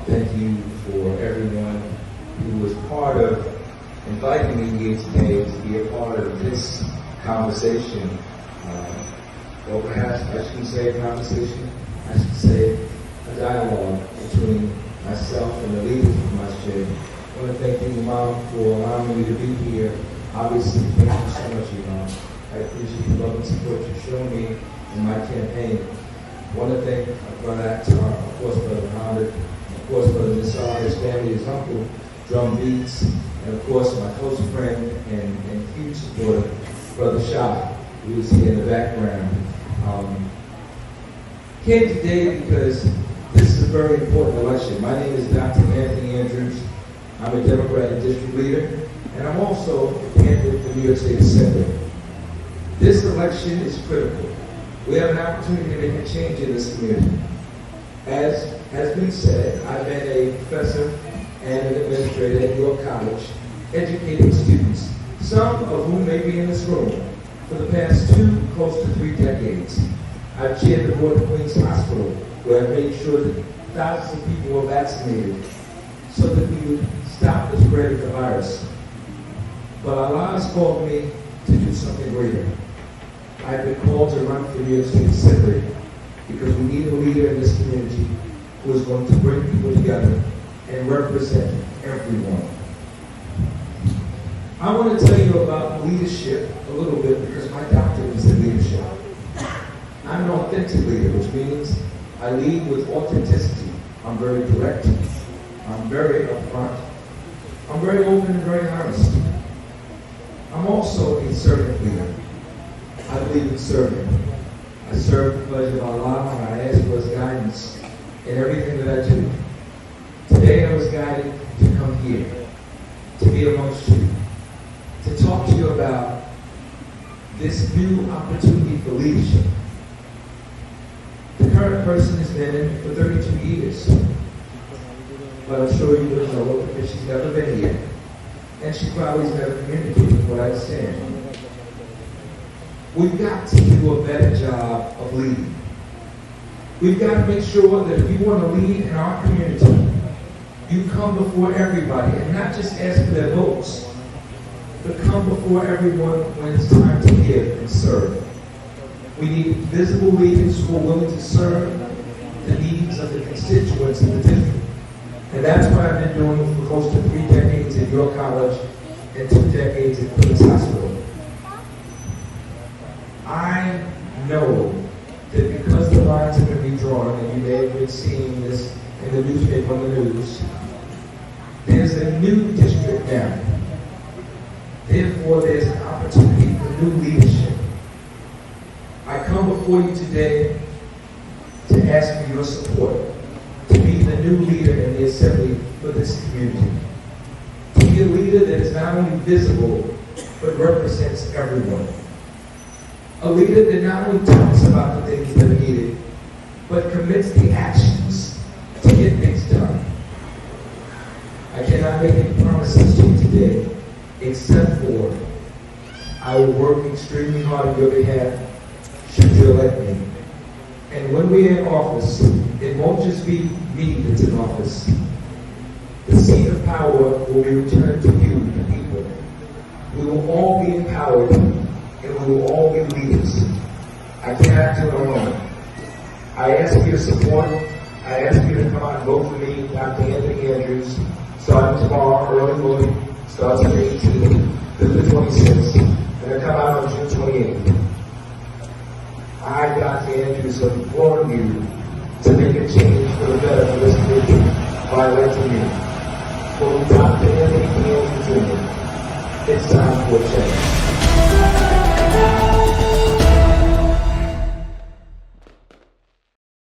Thank you for everyone who was part of inviting me here today to be a part of this conversation. Or perhaps I shouldn't say a conversation, I should say a dialogue between myself and the leaders of my ship. I want to thank you, Mom, for allowing me to be here. Obviously, thank you so much, Mom. I appreciate the love and support you've shown me in my campaign. I want to thank Brother Akhtar, of course, Brother Muhammad, of course, Brother Nisar, his family, his uncle, Drum Beats, and of course, my close friend and huge supporter, Brother Shah, who is here in the background. Came today because this is a very important election. My name is Dr. Anthony Andrews. I'm a Democrat and district leader, and I'm also a candidate for New York State Assembly. This election is critical. We have an opportunity to make a change in this community. As has been said, I've been a professor and an administrator at York College, educating students, some of whom may be in this room, for the past close to 3 decades. I've chaired the board of Queens Hospital, where I've made sure that thousands of people were vaccinated so that we would stop the spread of the virus. But our lives called me to do something greater. I've been called to run for New York State Assembly because we need a leader in this community who is going to bring people together and represent everyone. I want to tell you about leadership a little bit because my doctorate is in leadership. I'm an authentic leader, which means I lead with authenticity. I'm very direct. I'm very upfront. I'm very open and very honest. I'm also a servant leader. I believe in serving. I serve the pleasure of Allah, and I ask for His guidance in everything that I do. Today I was guided to come here, to be amongst you, to talk to you about this new opportunity for leadership. The current person has been in for 32 years, but I'm sure you don't know it because she's never been here, and she probably has never communicated what I understand. We've got to do a better job of leading. We've got to make sure that if you want to lead in our community, you come before everybody and not just ask for their votes, but come before everyone when it's time to give and serve. We need visible leaders who are willing to serve the needs of the constituents in the district. And that's what I've been doing for close to 3 decades at York College and 2 decades at Queens Hospital. I know that because the lines are going to be drawn, and you may have been seeing this in the newspaper on the news, there's a new district now. Therefore, there's an opportunity for new leadership. I come before you today to ask for your support, to be the new leader in the Assembly for this community, to be a leader that is not only visible, but represents everyone. A leader that not only talks about the things that are needed, but commits the actions to get things done. I cannot make any promises to you today, except for I will work extremely hard on your behalf should you elect me. And when we're in office, it won't just be me that's in office. The seat of power will be returned to you, the people. We will all be empowered, and we will all be leaders. I cannot do it alone. I ask for your support. I ask you to come out and vote for me, Dr. Anthony Andrews, starting tomorrow, early voting, starts on the 18th, through the 26th, and I come out on June 28th. I, Dr. Andrews, have implored you to make a change for the better for this community by electing me. For Dr. Anthony Andrews Jr., it's time for a change.